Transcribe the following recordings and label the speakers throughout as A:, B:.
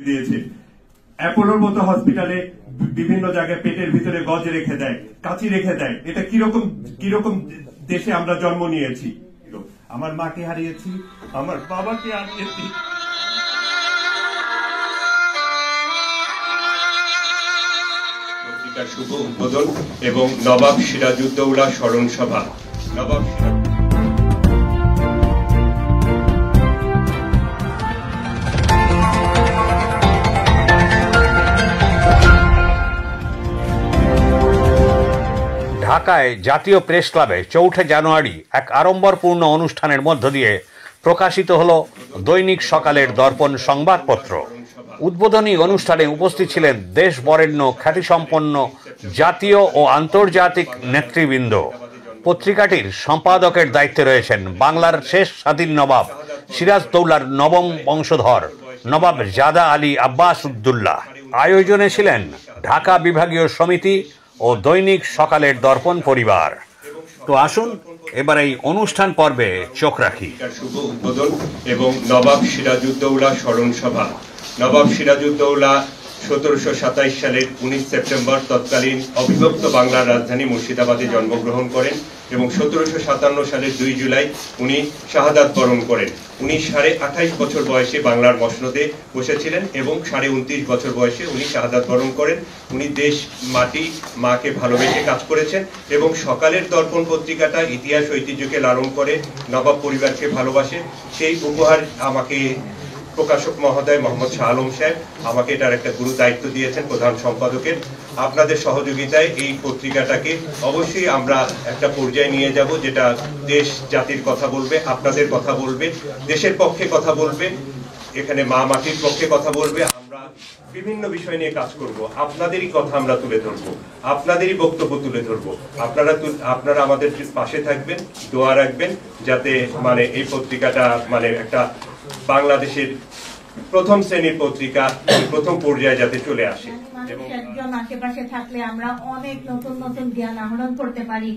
A: দিয়েছে। অ্যাপোলোর মতো হসপিটালে বিভিন্ন জায়গায় পেটের ভিতরে গজ রেখে দেয়, কাঁচি রেখে দেয়। এটা কিরকম দেশে আমরা জন্ম নিয়েছি। আমার মাকে হারিয়েছি, আমার বাবাকে হারিয়েছি। পত্রিকার শুভ উদ্বোধন এবং নবাব সিরাজউদ্দৌলা স্মরণ সভা। নবাব
B: ঢাকায় জাতীয় প্রেস ক্লাবে 4 জানুয়ারি এক আড়ম্বরপূর্ণ অনুষ্ঠানের মধ্য দিয়ে প্রকাশিত হল দৈনিক সকালের দর্পণ সংবাদপত্র। উদ্বোধনী অনুষ্ঠানে উপস্থিত ছিলেন দেশ বরেণ্য খ্যাতিসম্পন্ন জাতীয় ও আন্তর্জাতিক নেতৃবৃন্দ। পত্রিকাটির সম্পাদকের দায়িত্বে রয়েছেন বাংলার শেষ স্বাধীন নবাব সিরাজদৌলার নবম বংশধর নবাব জাদা আলী আব্বাস উদ্দৌলা। আয়োজনে ছিলেন ঢাকা বিভাগীয় সমিতি ও দৈনিক সকালের দর্পণ পরিবার। তো আসুন এবার এই অনুষ্ঠান পর্বে চোখ রাখি।
A: শুভ উদ্বোধন এবং নবাব সিরাজউদ্দৌলা স্মরণ সভা। নবাব সিরাজউদ্দৌলা 1727 সালের 19 সেপ্টেম্বর তৎকালীন অবিভক্ত বাংলার রাজধানী মুর্শিদাবাদে জন্মগ্রহণ করেন এবং 1757 সালের 2 জুলাই উনি শাহাদাত বরণ করেন। উনি 28.5 বছর বয়সে বাংলার মসনদে বসেছিলেন এবং 29.5 বছর বয়সে উনি শাহাদাত বরণ করেন। উনি দেশ, মাটি, মাকে ভালোবেসে কাজ করেছেন এবং সকালের দর্পণ পত্রিকাটা ইতিহাস ঐতিহ্যকে লালন করে, নবাব পরিবারকে ভালোবাসে। সেই উপহার আমাকে প্রকাশক মহোদয় মোহাম্মদ শাহ আলম সাহেব আমাকে এটার একটা গুরু দায়িত্ব দিয়েছেন প্রধান সম্পাদকের। আপনাদের সহযোগিতায় এই পত্রিকাটাকে অবশ্যই আমরা একটা পর্যায়ে নিয়ে যাব, যেটা দেশ জাতির কথা বলবে, আপনাদের কথা বলবে, দেশের পক্ষে কথা বলবে, এখানে মা মাটির পক্ষে কথা বলবে। আমরা বিভিন্ন বিষয় নিয়ে কাজ করব, আপনাদেরই কথা আমরা তুলে ধরবো, আপনাদেরই বক্তব্য তুলে ধরবো। আপনারা আমাদের পাশে থাকবেন, দোয়া রাখবেন, যাতে এই পত্রিকাটা একটা বাংলাদেশের প্রথম শ্রেণীর পত্রিকা প্রথম পর্যায়ে যাতে চলে আসে।
C: একজন আশেপাশে থাকলে আমরা অনেক নতুন নতুন জ্ঞান আহরণ করতে পারি,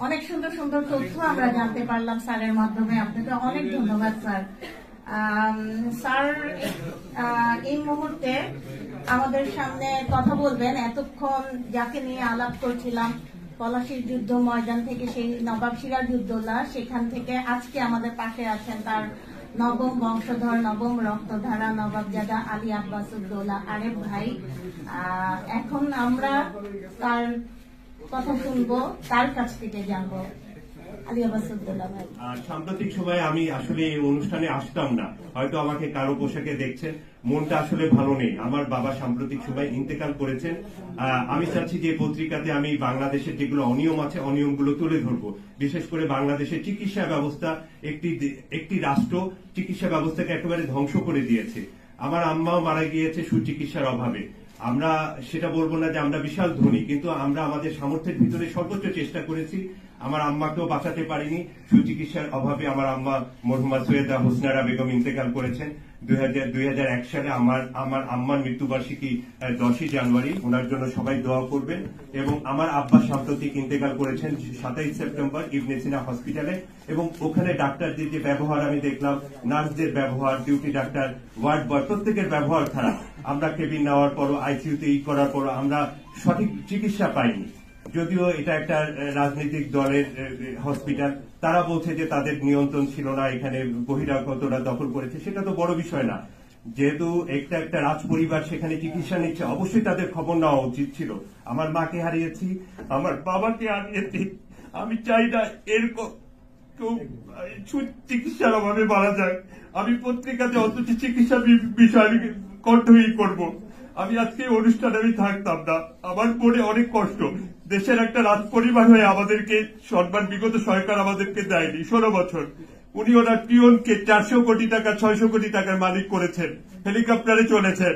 C: অনেক সুন্দর সুন্দর তথ্য আমরা জানতে পারলাম স্যারের মাধ্যমে। আপনাকে অনেক ধন্যবাদ স্যার। স্যার এই মুহূর্তে আমাদের সামনে কথা বলবেন। এতক্ষণ যাকে নিয়ে আলাপ করছিলাম পলাশীর যুদ্ধ ময়দান থেকে, সেই নবাব সিরাজউদ্দৌলা, সেখান থেকে আজকে আমাদের পাশে আছেন তার নবম বংশধর, নবম রক্তধারা নবাবজাদা আলী আব্বাস উদ্দৌলা আরেফ ভাই। এখন আমরা তার কথা শুনবো, তার কাছ থেকে জানবো। আলী আব্বাস উদ্দৌলা ভাই।
A: সাম্প্রতিক সময়ে আমি আসলে এই অনুষ্ঠানে আসতাম না, হয়তো আমাকে কালো পোশাকে দেখছেন, মনটা আসলে ভালো নেই। আমার বাবা সাম্প্রতিক সময় ইন্তেকাল করেছেন। আমি চাচ্ছি যে পত্রিকাতে আমি বাংলাদেশের যেগুলো অনিয়ম আছে অনিয়মগুলো তুলে ধরবো। বিশেষ করে বাংলাদেশের চিকিৎসা ব্যবস্থা, একটি রাষ্ট্র চিকিৎসা ব্যবস্থাকে একেবারে ধ্বংস করে দিয়েছে। আমার আম্মাও মারা গিয়েছে সুচিকিৎসার অভাবে। আমরা সেটা বলবো না যে আমরা বিশাল ধনী, কিন্তু আমরা আমাদের সামর্থ্যের ভিতরে সর্বোচ্চ চেষ্টা করেছি। আমার আম্মাকেও বাঁচাতে পারিনি সুচিকিৎসার অভাবে। আমার আম্মা মরহুমা সৈয়দা হোসনারা বেগম ইন্তেকাল করেছেন 2001 সালে। আমার আম্মার মৃত্যুবার্ষিকী 10 জানুয়ারি। ওনার জন্য সবাই দোয়া করবেন। এবং আমার আব্বা সাম্প্রতিক ইন্তেকাল করেছেন 27 সেপ্টেম্বর ইবনে সিনা হসপিটালে। এবং ওখানে ডাক্তারদের যে ব্যবহার আমি দেখলাম, নার্সদের ব্যবহার, ডিউটি ডাক্তার, ওয়ার্ড বয়, প্রত্যেকের ব্যবহার খারাপ। আমরা কেবিন নেওয়ার পরও, আইসিইউতে করার পরও আমরা সঠিক চিকিৎসা পাইনি। যদিও এটা একটা রাজনৈতিক দলের হসপিটাল, তারা বলছে যে তাদের নিয়ন্ত্রণ ছিল না, এখানে বহিরাগতরা দখল করেছে। সেটা তো বড় বিষয় না। যেহেতু একটা রাজ পরিবার সেখানে চিকিৎসা নিচ্ছে, অবশ্যই তাদের খবর নেওয়া উচিত ছিল। আমার মাকে হারিয়েছি, আমার বাবাকে হারিয়েছি। আমি চাই না এরকম কেউ চিকিৎসার অভাবে মারা যায়। আমি পত্রিকাতে অথচ চিকিৎসা বিষয় আমি কণ্ঠই করবো। আমি আজকে অনুষ্ঠানে আমি থাকতাম না। আমার মনে অনেক কষ্ট। দেশের একটা রাজ পরিবার হয়ে আমাদেরকে সম্মান বিগত সরকার আমাদেরকে দেয়নি 16 বছর। উনি ওনার পিয়নকে 400 কোটি টাকা 600 কোটি টাকার মালিক করেছেন, হেলিকপ্টারে চলেছেন।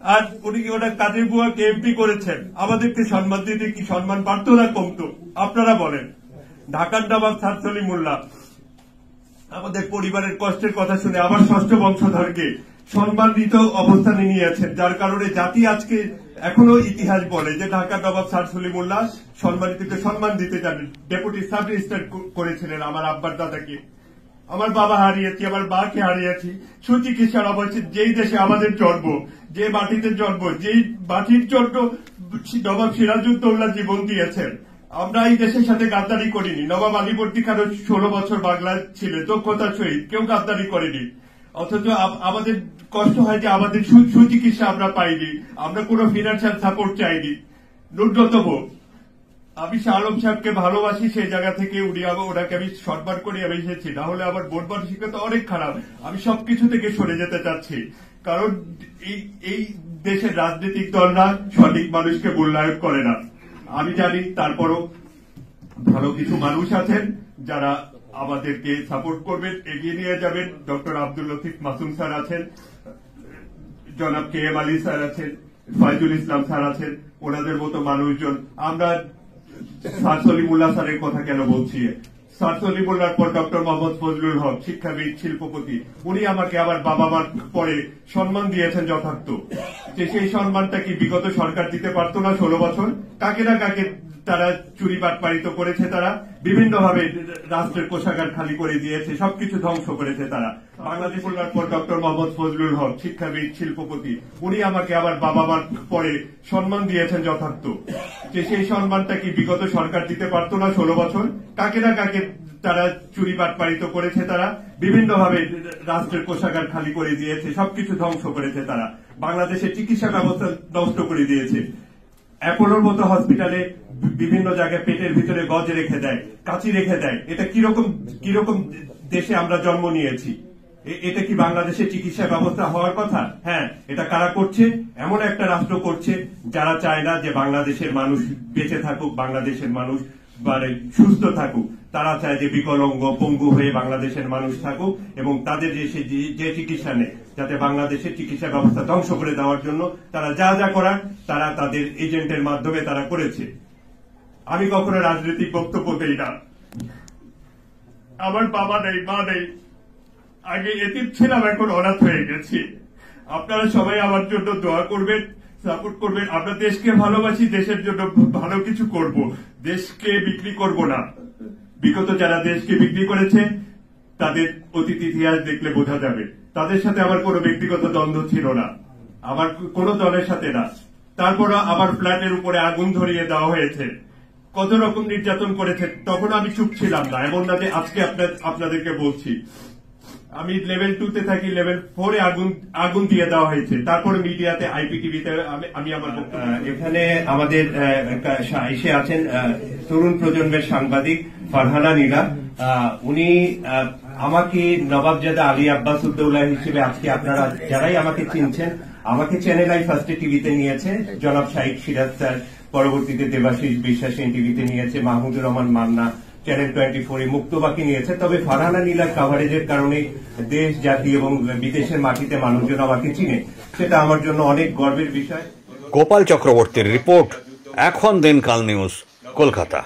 A: আর উনি ওনার কাজের বুয়াকে এমপি করেছেন। আমাদেরকে সম্মান দিতে কি সম্মান বাড়তো না কমতো? আপনারা বলেন। ঢাকার নবাব স্যার সলিমুল্লাহ আমাদের পরিবারের কষ্টের কথা শুনে আমার ষষ্ঠ বংশধরকে সম্মানিত অবস্থানে নিয়ে আছেন, যার কারণে জাতি আজকে এখনো ইতিহাস বলে যে ঢাকার নবাব স্যার সলিমুল্লাহ সম্মানিতকে সম্মান দিতে জানেন। ডেপুটি সাব রেজিস্ট্রার করেছিলেন আমার আব্বার দাদাকে। আমার বাবা হারিয়েছি, আমার মাকে হারিয়েছি সুচিকিৎসার অভাবে। যেই দেশে আমাদের জন্ম, যে মাটিতে জন্ম, যেই মাটির জন্য নবাব সিরাজউদ্দৌলা জীবন দিয়েছেন, আমরা এই দেশের সাথে গাদ্দারি করিনি। নবাব আলীবর্দী খানও 16 বছর বাংলায় ছিলেন দক্ষতার সহিত, কেউ গাদ্দারি করেনি। অথচ আমাদের কষ্ট হয় যে আমাদের সুচিকিৎসা আমরা পাইনি, আমরা কোনো ফিনান্সিয়াল সাপোর্ট চাইনি ন্যূনতম। আমি শাহ আলম সাহেবকে ভালোবাসি, সেই জায়গা থেকে ওনাকে আমি সম্মান করে আমি এসেছি। না হলে আমার মন মানসিকতা অনেক খারাপ, আমি সবকিছু থেকে সরে যেতে চাচ্ছি। কারণ এই দেশের রাজনৈতিক দলরা সঠিক মানুষকে মূল্যায়ন করে না। আমি জানি তারপরও ভালো কিছু মানুষ আছেন যারা আমাদেরকে সাপোর্ট করবেন, এগিয়ে নিয়ে যাবেন। ডক্টর আব্দুল লতিফ মাসুম স্যার আছেন, জনাব KM আলী স্যার আছেন, ফয়জুল ইসলাম স্যার আছেন, ওনাদের মতো মানুষজন। আমরা স্যার সলিমুল্লাহ স্যারের কথা কেন বলছি? স্যার সলিমুল্লাহর পর ডক্টর মোহাম্মদ ফজলুল হক, শিক্ষাবিদ, শিল্পপতি, উনি আমাকে আবার বাবা মার পরে সম্মান দিয়েছেন যথার্থ। যে সেই সম্মানটা কি বিগত সরকার দিতে পারতো না 16 বছর? কাকে না কাকে তারা চুরি বাটপাড়ি তো করেছে, তারা বিভিন্ন ভাবে রাষ্ট্রের কোষাগার খালি করে দিয়েছে, সবকিছু ধ্বংস করেছে তারা। বাংলাদেশ উন্নয়নের পর ডক্টর মোহাম্মদ ফজলুল হক, শিক্ষাবিদ, শিল্পপতি, উনি আমাকে আবার বাবা মার পরে সম্মান দিয়েছেন যথার্থ। যে সেই সম্মানটা কি বিগত সরকার দিতে পারতো না 16 বছর? কাকে না কাকে তারা চুরি বাটপাড়ি তো করেছে, তারা বিভিন্ন ভাবে রাষ্ট্রের কোষাগার খালি করে দিয়েছে, সবকিছু ধ্বংস করেছে তারা। বাংলাদেশের চিকিৎসা ব্যবস্থা নষ্ট করে দিয়েছে। অ্যাপোলোর মতো হসপিটালে বিভিন্ন জায়গায় পেটের ভিতরে গজ রেখে দেয়, কাঁচি রেখে দেয়। এটা কিরকম দেশে আমরা জন্ম নিয়েছি? এটা কি বাংলাদেশের চিকিৎসা ব্যবস্থা হওয়ার কথা? হ্যাঁ, এটা কারা করছে? এমন একটা রাষ্ট্র করছে যারা চায় না যে বাংলাদেশের মানুষ বেঁচে থাকুক, বাংলাদেশের মানুষ সুস্থ থাকুক। তারা চায় যে বিকলাঙ্গ, পঙ্গু হয়ে বাংলাদেশের মানুষ থাকুক এবং তাদের যে চিকিৎসা নেই, যাতে বাংলাদেশের চিকিৎসা ব্যবস্থা ধ্বংস করে দেওয়ার জন্য তারা যা যা করার তারা তাদের এজেন্টের মাধ্যমে তারা করেছে। আমি কখনো রাজনৈতিক বক্তব্য দেই না। আমার বাবা নেই, মা নেই, আগে এতিম ছিলাম, এখন অনাথ হয়ে গেছি। আপনারা সবাই আমার জন্য দোয়া করবেন, সাপোর্ট করবেন। আমরা দেশকে ভালোবাসি, দেশের জন্য ভালো কিছু করব, দেশকে বিক্রি করব না। বিগত যারা দেশকে বিক্রি করেছে তাদের অতীত ইতিহাস দেখলে বোঝা যাবে। তাদের সাথে আমার কোনো ব্যক্তিগত দ্বন্দ্ব ছিল না, আমার কোনো দলের সাথে না। তারপরে আবার ফ্ল্যাটের উপরে আগুন ধরিয়ে দেওয়া হয়েছে, কত রকম নির্যাতন করেছে। তখন আমি চুপ ছিলাম না, এমন না যে আজকে আপনাদেরকে বলছি। আমি লেভেল 2 তে থাকি, লেভেল 4 এ আগুন দিয়ে দেওয়া হয়েছে। তারপরে মিডিয়াতে, IPTV-তে আমি আমার এখানে আমাদের এসে আছেন তরুণ প্রজন্মের সাংবাদিক ফারহানা নীলা। উনি আমাকে নবাবজাদা আলী আব্বাস উদ্দৌলা হিসেবে আজকে আপনারা যারাই আমাকে চিনছেন, আমাকে চ্যানেল আই ফার্স্টে টিভিতে নিয়েছে, জনাব শাইখ সিরাজ স্যার পরবর্তীতে দেবাশিস বিশ্বাস টিভিতে নিয়েছে, মাহমুদুর রহমান মান্না চ্যানেল 24 মুক্তবাকি নিয়েছে। তবে ফারহানা নীলার কাভারেজের কারণে দেশ, জাতি এবং বিদেশের মাটিতে মানুষজন আমাকে চিনে, সেটা আমার জন্য অনেক গর্বের বিষয়।
B: গোপাল চক্রবর্তীর রিপোর্ট, এখন দিনকাল নিউজ, কলকাতা।